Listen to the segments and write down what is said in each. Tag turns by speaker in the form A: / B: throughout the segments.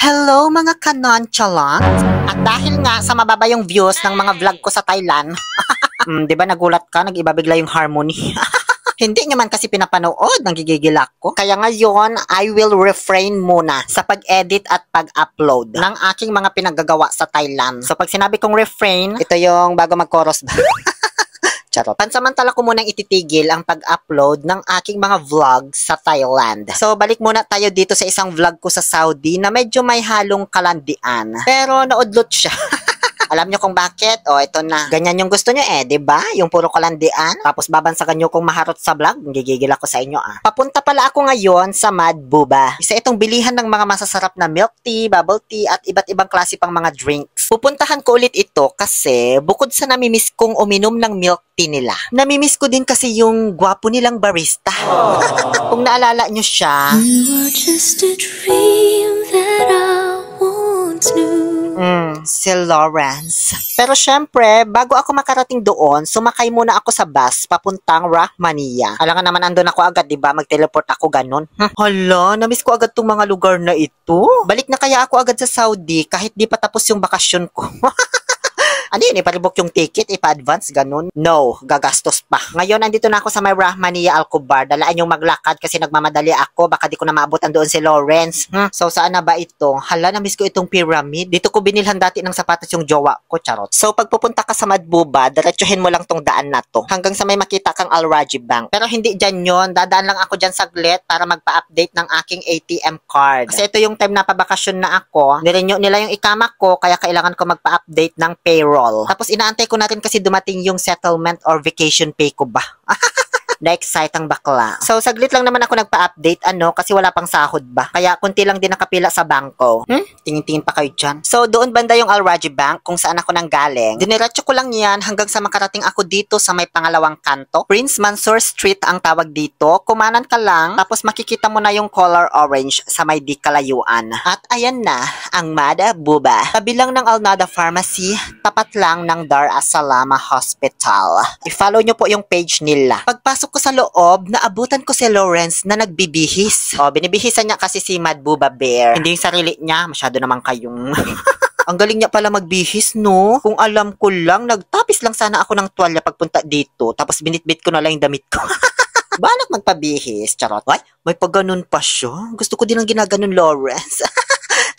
A: Hello mga kanonchalant! At dahil nga sa mababa yung views ng mga vlog ko sa Thailand, di ba nagulat ka, nag-iba bigla yung harmony? Hindi naman kasi pinapanood, nanggigigil ako. Kaya ngayon, I will refrain muna sa pag-edit at pag-upload ng aking mga pinagagawa sa Thailand. So pag sinabi kong refrain, ito yung bago mag-chorus ba? Charot. Pansamantala ko munang ititigil ang pag-upload ng aking mga vlog sa Thailand. So, balik muna tayo dito sa isang vlog ko sa Saudi na medyo may halong kalandian. Pero naudlot siya. Alam nyo kung bakit? O, ito na. Ganyan yung gusto nyo diba? Yung puro kalandian. Tapos babansagan nyo kung maharot sa vlog. Gigigil ako sa inyo Papunta pala ako ngayon sa Mad Buba. Isa itong bilihan ng mga masasarap na milk tea, bubble tea, at iba't ibang klase pang mga drinks. Pupuntahan ko ulit ito kasi bukod sa namimiss kong uminom ng milk tea nila, namimiss ko din kasi yung gwapo nilang barista. Kung naalala nyo siya,
B: You are just a dream that I once knew.
A: Si Lawrence. Pero syempre, bago ako makarating doon, sumakay muna ako sa bus papuntang Rahmania. Alam nga naman andun ako agad, diba? Mag-teleport ako ganun. Hala, namiss ko agad tong mga lugar na ito. Balik na kaya ako agad sa Saudi kahit di pa tapos yung bakasyon ko. Ano yun, iparibok yung ticket, ipa-advance, ganun? No, gagastos pa. Ngayon, andito na ako sa may Rahmania Alcobar. Dalaan yung maglakad kasi nagmamadali ako. Baka di ko na maabutan doon si Lawrence. So, saan na ba ito? Hala, namiss ko itong pyramid. Dito ko binilhan dati ng sapatos yung jowa ko, charot. So, pag pupunta ka sa Madbuba, diretsuhin mo lang tong daan na to. Hanggang sa may makita kang Al Raji Bank. Pero hindi dyan yun. Dadaan lang ako dyan saglit para magpa-update ng aking ATM card. Kasi ito yung time na pabakasyon na ako. Nirenew nila yung ikamak ko, kaya kailangan ko magpa-update ng payroll. Tapos inaantay ko na rin kasi dumating yung settlement or vacation pay ko ba. Na-excite ang bakla. So, saglit lang naman ako nagpa-update, kasi wala pang sahod ba? Kaya, kunti lang din nakapila sa bangko. Tingin-tingin pa kayo dyan. So, doon banda yung Al Raji Bank, kung saan ako nang galing. Diniretso ko lang yan hanggang sa makarating ako dito sa may pangalawang kanto. Prince Mansour Street ang tawag dito. Kumanan ka lang, tapos makikita mo na yung color orange sa may di kalayuan. At ayan na, ang Mad Buba. Tabi lang ng Al Nada Pharmacy, tapat lang ng Dar es Salaam Hospital. I-follow nyo po yung page nila. Pagpasok ko sa loob, naabutan ko si Lawrence na nagbibihis. Binibihisan niya kasi si Mad Buba Bear. Hindi yung sarili niya, masyado naman kayong... Ang galing niya pala magbihis, no? Kung alam ko lang, nagtapis lang sana ako ng tuwalya pagpunta dito, tapos binitbit ko na lang yung damit ko. Balak magpabihis, charot. Ay, may pagganon pa siya. Gusto ko din ang ginaganon, Lawrence.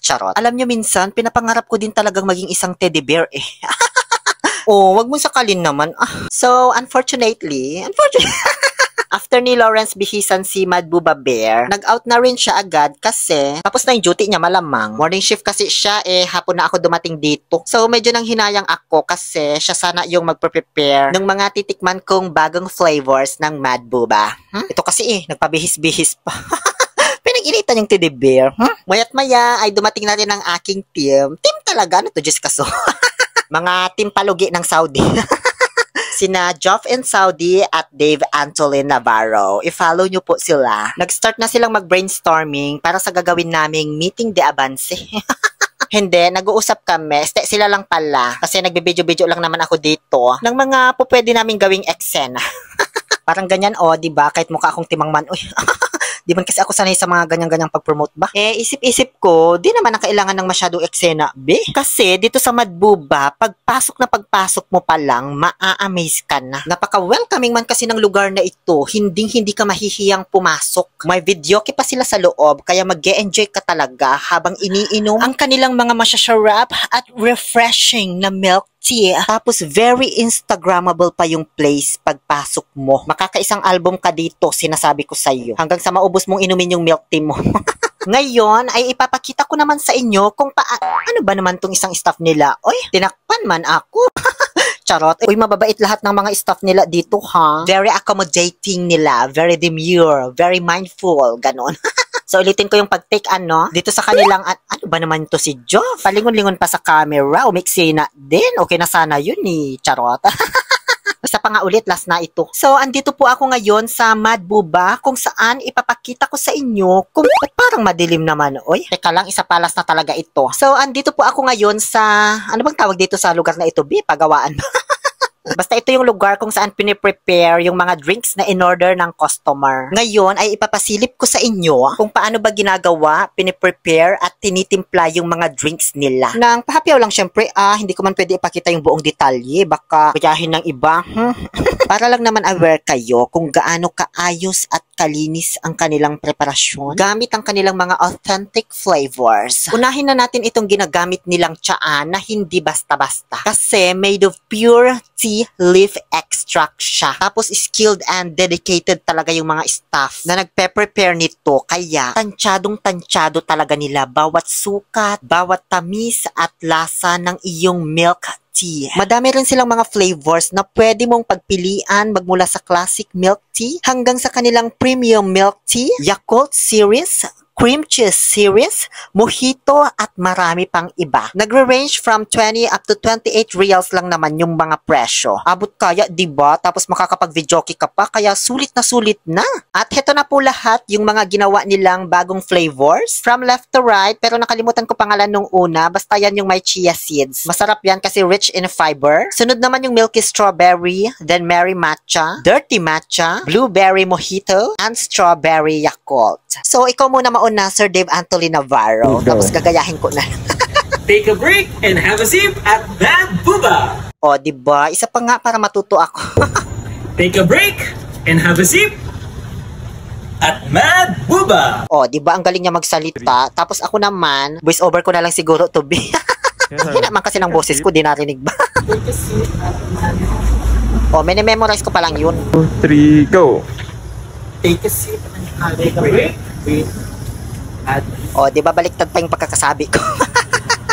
A: Charot. Alam niyo minsan, pinapangarap ko din talagang maging isang teddy bear wag mo sakalin naman. So, unfortunately, after ni Lawrence bihisan si Mad Buba Bear, nag-out na rin siya agad kasi tapos na yung duty niya malamang. Morning shift kasi siya, hapon na ako dumating dito. So, medyo nang hinayang ako kasi siya sana yung magpre-prepare ng mga titikman kong bagong flavors ng Mad Buba. Ito kasi nagpabihis-bihis pa. Pinag-initan yung teddy bear. Maya't maya ay dumating na rin ang aking team. Team talaga, to Diyos kaso. Mga team palugi ng Saudi. Sina Joff and Saudi at Dave Antolin Navarro. I-follow nyo po sila. Nag-start na silang mag-brainstorming para sa gagawin naming meeting de avance. Hindi, nag-uusap kami. Sila lang pala. Kasi nagbe-video-video lang naman ako dito ng mga po pwede naming gawing eksena. Parang ganyan, diba? Kahit mukha akong timangman. Di man kasi ako sanay sa mga ganyang-ganyang pag-promote ba? Isip-isip ko, di naman ang kailangan ng masyadong eksena, be. Kasi dito sa Madbuba, pagpasok mo pa lang, maa-amaze ka na. Napaka-welcoming man kasi ng lugar na ito, hindi ka mahihiyang pumasok. May videoke pa sila sa loob, kaya mag-e-enjoy ka talaga habang iniinom ang kanilang mga masyasarap at refreshing na milk tea. Tapos very Instagrammable pa yung place pagpasok mo. Makakaisang album ka dito, sinasabi ko sa iyo. Hanggang sa maubos mong inumin yung milk tea mo. Ngayon ay ipapakita ko naman sa inyo kung ano ba naman tong isang staff nila. Oy, tinakpan man ako. Charot. Uy, mababait lahat ng mga staff nila dito, ha? Very accommodating nila, very demure, very mindful, ganon. So, ulitin ko yung pag-take, dito sa kanilang, ano ba naman to si Joff? Palingon-lingon pa sa camera, umiksi na din. Okay na sana yun, charot. Basta pa nga ulit, last na ito. So, andito po ako ngayon sa Mad Buba, kung saan ipapakita ko sa inyo kung parang madilim naman. Oy, teka lang, isa palas na talaga ito. So, andito po ako ngayon sa, ano bang tawag dito sa lugar na ito, Pagawaan. Basta ito yung lugar kung saan piniprepare yung mga drinks na in-order ng customer. Ngayon ay ipapasilip ko sa inyo kung paano ba ginagawa, piniprepare at tinitimpla yung mga drinks nila. Nang pahapyaw lang syempre, hindi ko man pwede ipakita yung buong detalye, baka payahin ng iba. Para lang naman aware kayo kung gaano kaayos at kalinis ang kanilang preparasyon gamit ang kanilang mga authentic flavors. Unahin na natin itong ginagamit nilang tsaa na hindi basta-basta kasi made of pure tea leaf extract siya. Tapos skilled and dedicated talaga yung mga staff na nagpe-prepare nito kaya tansyadong-tansyado talaga nila bawat sukat, bawat tamis at lasa ng iyong milk tea. Madami rin silang mga flavors na pwede mong pagpilian magmula sa classic milk tea hanggang sa kanilang premium milk tea, Yakult series, cream cheese series, mojito at marami pang iba. Nagre-range from 20 up to 28 reals lang naman yung mga presyo. Abot kaya, diba? Tapos makakapag-videoke ka pa, kaya sulit na. At heto na po lahat yung mga ginawa nilang bagong flavors. From left to right, pero nakalimutan ko pangalan nung una, basta yan yung may chia seeds. Masarap yan kasi rich in fiber. Sunod naman yung milky strawberry, then Mary matcha, dirty matcha, blueberry mojito, and strawberry Yakult. So, ikaw muna mauna, Sir Dave Antolin Navarro. Tapos gagayahin ko na.
C: Take a break and have a sip at Mad Booba.
A: O, diba? Isa pa nga para matuto ako.
C: Take a break and have a sip at Mad Booba.
A: O, diba? Ang galing niya magsalita. Tapos ako naman, voice over ko na lang siguro to be. Hindi naman kasi ng boses ko, di narinig ba? O, memorize ko pa lang yun.
D: 2, 3, go!
C: Take a sip and have a break.
A: O, di ba baliktad pa yung pagkakasabi ko?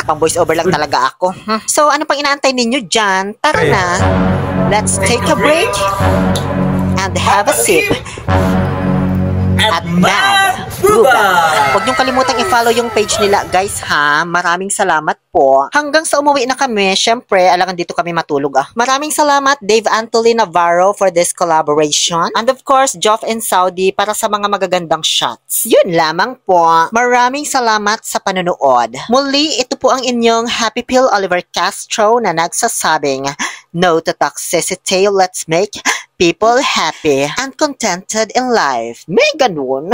A: Pang voice over lang talaga ako. So, ano pang inaantay ninyo dyan? Tara na. Let's take a break and have a sip at Mad Booba. Huwag niyong kalimutang i-follow yung page nila, guys, ha? Maraming salamat po. Hanggang sa umuwi na kami, syempre, alangan dito kami matulog, Maraming salamat, Dave Antolin Navarro, for this collaboration. And of course, Joff and Saudi para sa mga magagandang shots. Yun lamang po. Maraming salamat sa panonood. Muli, ito po ang inyong Happy Pill Oliver Castro na nagsasabing, no to toxicity, let's make people happy and contented in life. May ganun.